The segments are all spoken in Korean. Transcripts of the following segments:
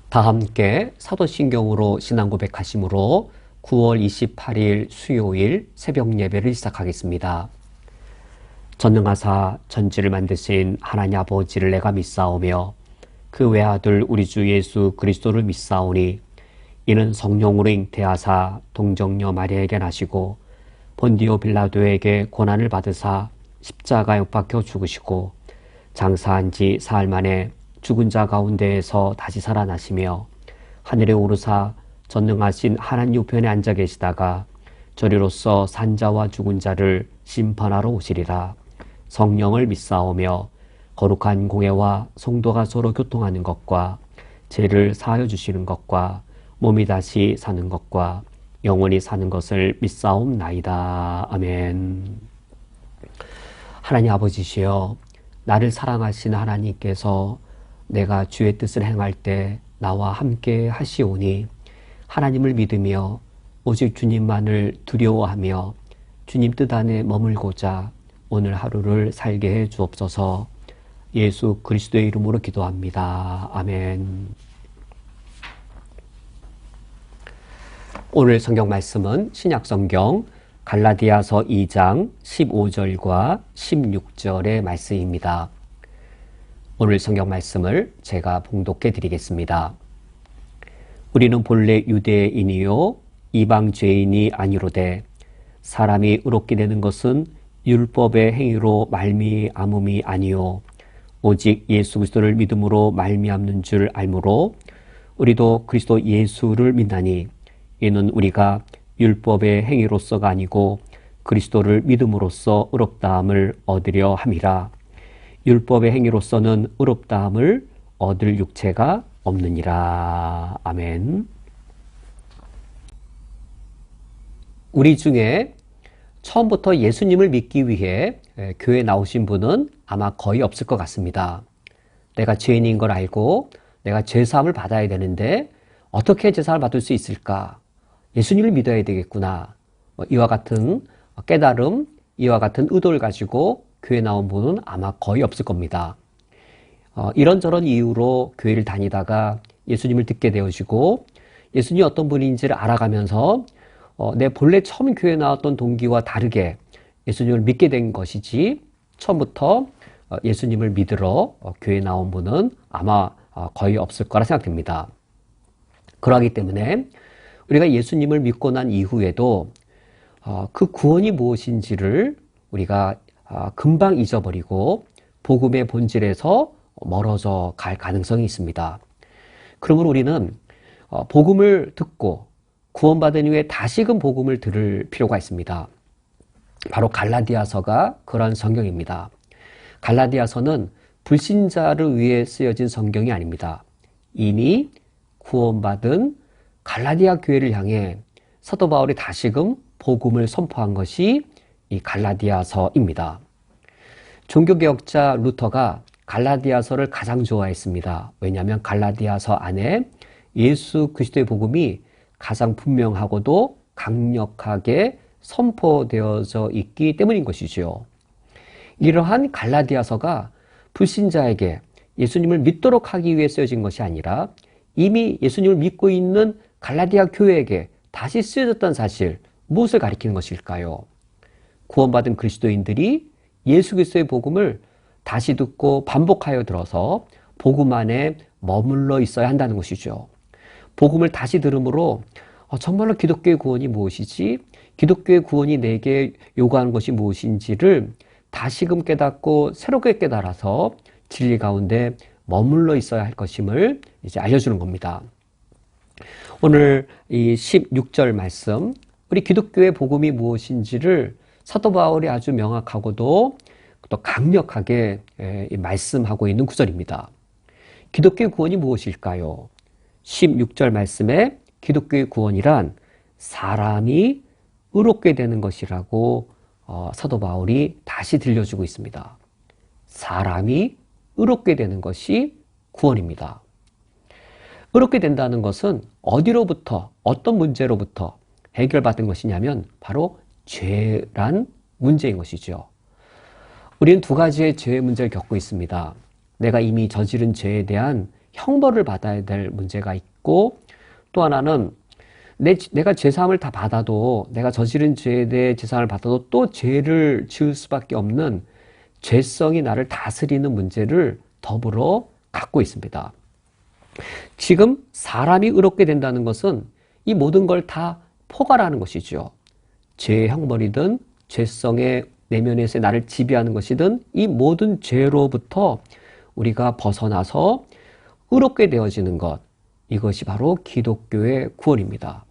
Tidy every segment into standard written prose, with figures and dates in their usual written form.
다 함께 사도신경으로 신앙 고백하심으로 9월 28일 수요일 새벽 예배를 시작하겠습니다. 전능하사 전지를 만드신 하나님 아버지를 내가 믿사오며 그 외아들 우리 주 예수 그리스도를 믿사오니 이는 성령으로 잉태하사 동정녀 마리아에게 나시고 본디오 빌라도에게 고난을 받으사 십자가에 못 박혀 죽으시고 장사한 지 사흘 만에 죽은 자 가운데에서 다시 살아나시며 하늘에 오르사 전능하신 하나님 우편에 앉아 계시다가 저리로서 산자와 죽은 자를 심판하러 오시리라. 성령을 믿사오며 거룩한 공회와 성도가 서로 교통하는 것과 죄를 사하여 주시는 것과 몸이 다시 사는 것과 영원히 사는 것을 믿사옵나이다. 아멘. 하나님 아버지시여, 나를 사랑하시는 하나님께서 내가 주의 뜻을 행할 때 나와 함께 하시오니 하나님을 믿으며 오직 주님만을 두려워하며 주님 뜻 안에 머물고자 오늘 하루를 살게 해 주옵소서. 예수 그리스도의 이름으로 기도합니다. 아멘. 오늘 성경 말씀은 신약성경 갈라디아서 2장 15절과 16절의 말씀입니다. 오늘 성경 말씀을 제가 봉독해 드리겠습니다. 우리는 본래 유대인이요 이방 죄인이 아니로되 사람이 의롭게 되는 것은 율법의 행위로 말미암음이 아니요 오직 예수 그리스도를 믿음으로 말미암는 줄 알므로 우리도 그리스도 예수를 믿나니 이는 우리가 율법의 행위로서가 아니고 그리스도를 믿음으로써 의롭다함을 얻으려 함이라. 율법의 행위로서는 의롭다함을 얻을 육체가 없느니라. 아멘. 우리 중에 처음부터 예수님을 믿기 위해 교회에 나오신 분은 아마 거의 없을 것 같습니다. 내가 죄인인 걸 알고 내가 죄사함을 받아야 되는데 어떻게 죄사함을 받을 수 있을까? 예수님을 믿어야 되겠구나. 이와 같은 깨달음, 이와 같은 의도를 가지고 교회에 나온 분은 아마 거의 없을 겁니다. 이런저런 이유로 교회를 다니다가 예수님을 듣게 되어지고 예수님이 어떤 분인지를 알아가면서 내 본래 처음 교회에 나왔던 동기와 다르게 예수님을 믿게 된 것이지 처음부터 예수님을 믿으러 교회에 나온 분은 아마 거의 없을 거라 생각됩니다. 그러하기 때문에 우리가 예수님을 믿고 난 이후에도 그 구원이 무엇인지를 우리가 금방 잊어버리고 복음의 본질에서 멀어져 갈 가능성이 있습니다. 그러므로 우리는 복음을 듣고 구원받은 이후에 다시금 복음을 들을 필요가 있습니다. 바로 갈라디아서가 그런 성경입니다. 갈라디아서는 불신자를 위해 쓰여진 성경이 아닙니다. 이미 구원받은 갈라디아 교회를 향해 사도 바울이 다시금 복음을 선포한 것이 이 갈라디아서입니다. 종교개혁자 루터가 갈라디아서를 가장 좋아했습니다. 왜냐하면 갈라디아서 안에 예수 그리스도의 복음이 가장 분명하고도 강력하게 선포되어져 있기 때문인 것이지요. 이러한 갈라디아서가 불신자에게 예수님을 믿도록 하기 위해 쓰여진 것이 아니라 이미 예수님을 믿고 있는 갈라디아 교회에게 다시 쓰여졌다는 사실, 무엇을 가리키는 것일까요? 구원받은 그리스도인들이 예수 그리스도의 복음을 다시 듣고 반복하여 들어서 복음 안에 머물러 있어야 한다는 것이죠. 복음을 다시 들음으로 정말로 기독교의 구원이 무엇이지? 기독교의 구원이 내게 요구하는 것이 무엇인지를 다시금 깨닫고 새롭게 깨달아서 진리 가운데 머물러 있어야 할 것임을 이제 알려주는 겁니다. 오늘 이 16절 말씀, 우리 기독교의 복음이 무엇인지를 사도 바울이 아주 명확하고도 또 강력하게 말씀하고 있는 구절입니다. 기독교의 구원이 무엇일까요? 16절 말씀에 기독교의 구원이란 사람이 의롭게 되는 것이라고 사도 바울이 다시 들려주고 있습니다. 사람이 의롭게 되는 것이 구원입니다. 의롭게 된다는 것은 어디로부터, 어떤 문제로부터 해결받은 것이냐면 바로 죄란 문제인 것이죠. 우리는 두 가지의 죄의 문제를 겪고 있습니다. 내가 이미 저지른 죄에 대한 형벌을 받아야 될 문제가 있고, 또 하나는 내가 죄사함을 다 받아도, 내가 저지른 죄에 대해 죄사함을 받아도 또 죄를 지을 수밖에 없는 죄성이 나를 다스리는 문제를 더불어 갖고 있습니다. 지금 사람이 의롭게 된다는 것은 이 모든 걸 다 포괄하는 것이죠. 죄의 형벌이든 죄성의 내면에서 나를 지배하는 것이든 이 모든 죄로부터 우리가 벗어나서 의롭게 되어지는 것, 이것이 바로 기독교의 구원입니다.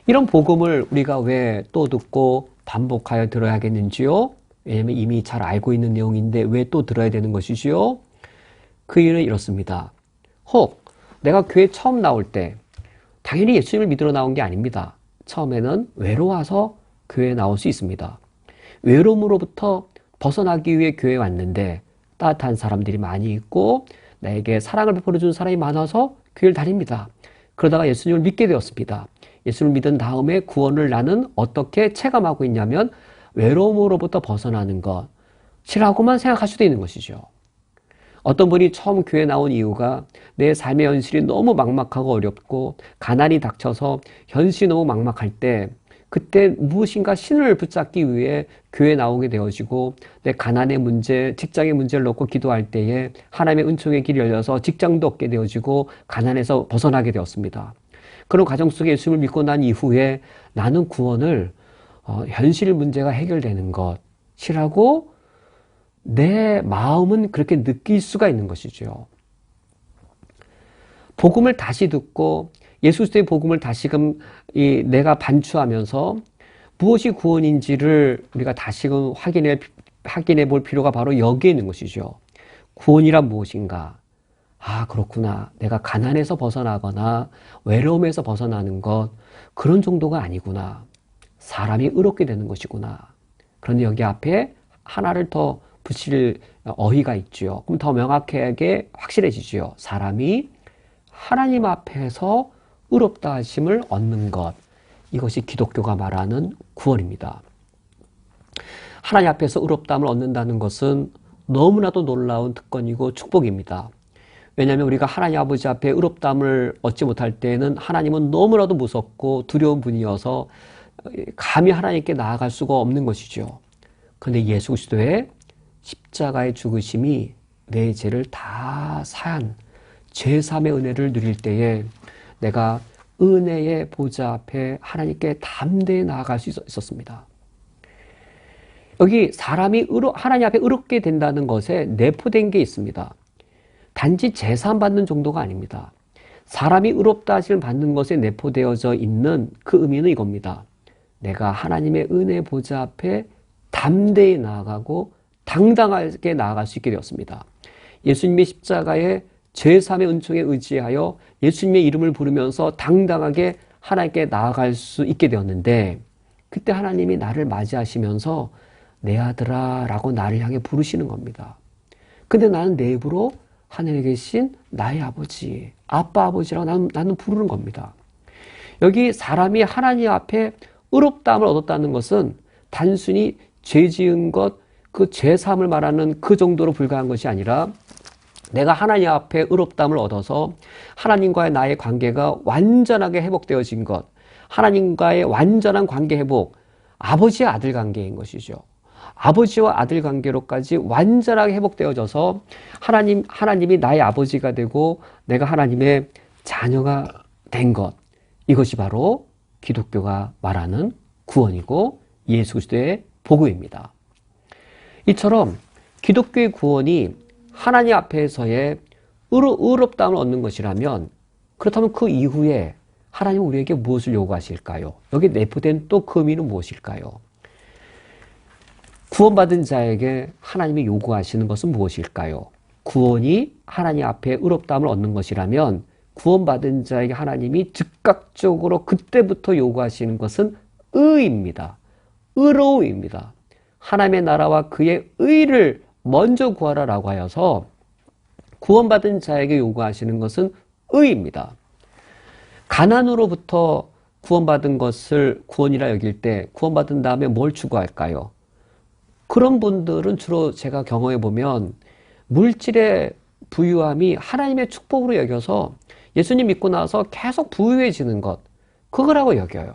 이런 복음을 우리가 왜 또 듣고 반복하여 들어야 하겠는지요? 왜냐하면 이미 잘 알고 있는 내용인데 왜 또 들어야 되는 것이지요? 그 이유는 이렇습니다. 혹 내가 교회 처음 나올 때 당연히 예수님을 믿으러 나온 게 아닙니다. 처음에는 외로워서 교회에 나올 수 있습니다. 외로움으로부터 벗어나기 위해 교회에 왔는데 따뜻한 사람들이 많이 있고 나에게 사랑을 베풀어준 사람이 많아서 교회를 다닙니다. 그러다가 예수님을 믿게 되었습니다. 예수님을 믿은 다음에 구원을 나는 어떻게 체감하고 있냐면 외로움으로부터 벗어나는 것이라고만 생각할 수도 있는 것이죠. 어떤 분이 처음 교회 나온 이유가 내 삶의 현실이 너무 막막하고 어렵고 가난이 닥쳐서 현실이 너무 막막할 때 그때 무엇인가 신을 붙잡기 위해 교회에 나오게 되어지고 내 가난의 문제, 직장의 문제를 놓고 기도할 때에 하나님의 은총의 길이 열려서 직장도 얻게 되어지고 가난에서 벗어나게 되었습니다. 그런 과정 속에 예수님을 믿고 난 이후에 나는 구원을 현실 문제가 해결되는 것이라고 내 마음은 그렇게 느낄 수가 있는 것이죠. 복음을 다시 듣고 예수 그리스도의 복음을 다시금 내가 반추하면서 무엇이 구원인지를 우리가 다시금 확인해 볼 필요가 바로 여기에 있는 것이죠. 구원이란 무엇인가? 아, 그렇구나. 내가 가난에서 벗어나거나 외로움에서 벗어나는 것, 그런 정도가 아니구나. 사람이 의롭게 되는 것이구나. 그런데 여기 앞에 하나를 더 붙일 어휘가 있죠. 그럼 더 명확하게 확실해지죠. 사람이 하나님 앞에서 의롭다 하심을 얻는 것. 이것이 기독교가 말하는 구원입니다. 하나님 앞에서 의롭다함을 얻는다는 것은 너무나도 놀라운 특권이고 축복입니다. 왜냐하면 우리가 하나님 아버지 앞에 의롭다함을 얻지 못할 때에는 하나님은 너무나도 무섭고 두려운 분이어서 감히 하나님께 나아갈 수가 없는 것이죠. 그런데 예수 그리스도의 십자가의 죽으심이 내 죄를 다 사한 제3의 은혜를 누릴 때에 내가 은혜의 보좌 앞에 하나님께 담대히 나아갈 수 있었습니다. 여기 사람이 하나님 앞에 의롭게 된다는 것에 내포된 게 있습니다. 단지 제사함 받는 정도가 아닙니다. 사람이 의롭다 하심을 받는 것에 내포되어져 있는 그 의미는 이겁니다. 내가 하나님의 은혜 보좌 앞에 담대히 나아가고 당당하게 나아갈 수 있게 되었습니다. 예수님의 십자가의 제3의 은총에 의지하여 예수님의 이름을 부르면서 당당하게 하나님께 나아갈 수 있게 되었는데 그때 하나님이 나를 맞이하시면서 내 아들아 라고 나를 향해 부르시는 겁니다. 근데 나는 내 입으로 하늘에 계신 나의 아버지, 아빠 아버지라고 나는 부르는 겁니다. 여기 사람이 하나님 앞에 의롭다함을 얻었다는 것은 단순히 죄 지은 것, 그 죄사함을 말하는 그 정도로 불과한 것이 아니라 내가 하나님 앞에 의롭다함을 얻어서 하나님과의 나의 관계가 완전하게 회복되어진 것, 하나님과의 완전한 관계 회복, 아버지와 아들 관계인 것이죠. 아버지와 아들 관계로까지 완전하게 회복되어져서 하나님이 나의 아버지가 되고 내가 하나님의 자녀가 된 것, 이것이 바로 기독교가 말하는 구원이고 예수 그리스도의 복음입니다. 이처럼 기독교의 구원이 하나님 앞에서의 의롭다함을 얻는 것이라면 그렇다면 그 이후에 하나님은 우리에게 무엇을 요구하실까요? 여기 내포된 또 그 의미는 무엇일까요? 구원받은 자에게 하나님이 요구하시는 것은 무엇일까요? 구원이 하나님 앞에 의롭다함을 얻는 것이라면 구원받은 자에게 하나님이 즉각적으로 그때부터 요구하시는 것은 의입니다. 의로움입니다. 하나님의 나라와 그의 의를 먼저 구하라라고 하여서 구원받은 자에게 요구하시는 것은 의입니다. 가난으로부터 구원받은 것을 구원이라 여길 때 구원받은 다음에 뭘 추구할까요? 그런 분들은 주로 제가 경험해 보면 물질의 부유함이 하나님의 축복으로 여겨서 예수님 믿고 나서 계속 부유해지는 것, 그거라고 여겨요.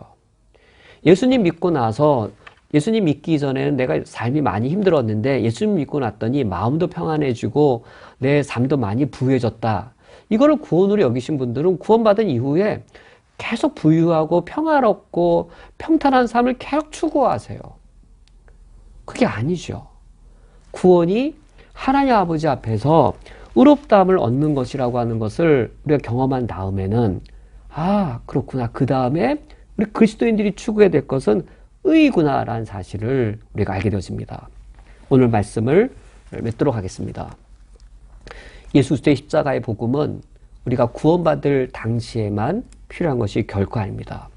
예수님 믿고 나서 예수님 믿기 전에는 내가 삶이 많이 힘들었는데 예수님 믿고 났더니 마음도 평안해지고 내 삶도 많이 부유해졌다. 이거를 구원으로 여기신 분들은 구원받은 이후에 계속 부유하고 평화롭고 평탄한 삶을 계속 추구하세요. 그게 아니죠. 구원이 하나님 아버지 앞에서 의롭다함을 얻는 것이라고 하는 것을 우리가 경험한 다음에는 그렇구나. 그 다음에 우리 그리스도인들이 추구해야 될 것은 의구나라는 사실을 우리가 알게 되어집니다. 오늘 말씀을 맺도록 하겠습니다. 예수 그리스도의 십자가의 복음은 우리가 구원받을 당시에만 필요한 것이 결코 아닙니다.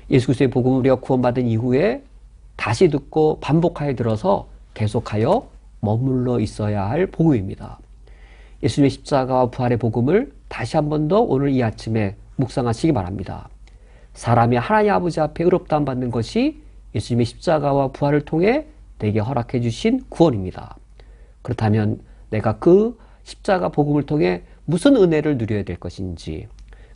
예수 그리스도의 복음을 우리가 구원받은 이후에 다시 듣고 반복하여 들어서 계속하여 머물러 있어야 할 복음입니다. 예수님의 십자가와 부활의 복음을 다시 한 번 더 오늘 이 아침에 묵상하시기 바랍니다. 사람이 하나님 아버지 앞에 의롭다함 받는 것이 예수님의 십자가와 부활을 통해 내게 허락해 주신 구원입니다. 그렇다면 내가 그 십자가 복음을 통해 무슨 은혜를 누려야 될 것인지,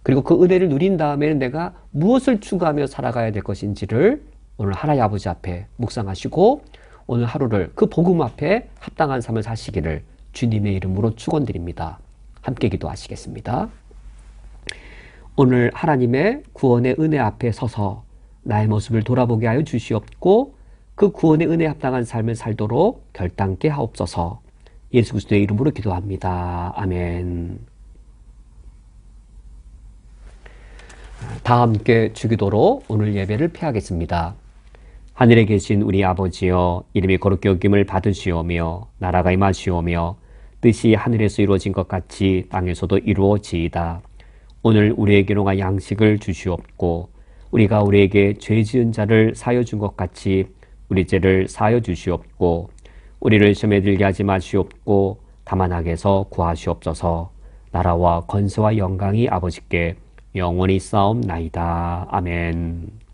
그리고 그 은혜를 누린 다음에는 내가 무엇을 추구하며 살아가야 될 것인지를 오늘 하나님 아버지 앞에 묵상하시고 오늘 하루를 그 복음 앞에 합당한 삶을 사시기를 주님의 이름으로 축원드립니다. 함께 기도하시겠습니다. 오늘 하나님의 구원의 은혜 앞에 서서 나의 모습을 돌아보게 하여 주시옵고 그 구원의 은혜에 합당한 삶을 살도록 결단케 하옵소서. 예수 그리스도의 이름으로 기도합니다. 아멘. 다 함께 주기도로 오늘 예배를 폐하겠습니다. 하늘에 계신 우리 아버지여, 이름이 거룩히 여김을 받으시오며 나라가 임하시오며 뜻이 하늘에서 이루어진 것 같이 땅에서도 이루어지이다. 오늘 우리에게 일용할 양식을 주시옵고 우리가 우리에게 죄 지은 자를 사하여 준 것 같이 우리 죄를 사하여 주시옵고 우리를 시험에 들게 하지 마시옵고 다만 악에서 구하시옵소서. 나라와 권세와 영광이 아버지께 영원히 싸움나이다. 아멘.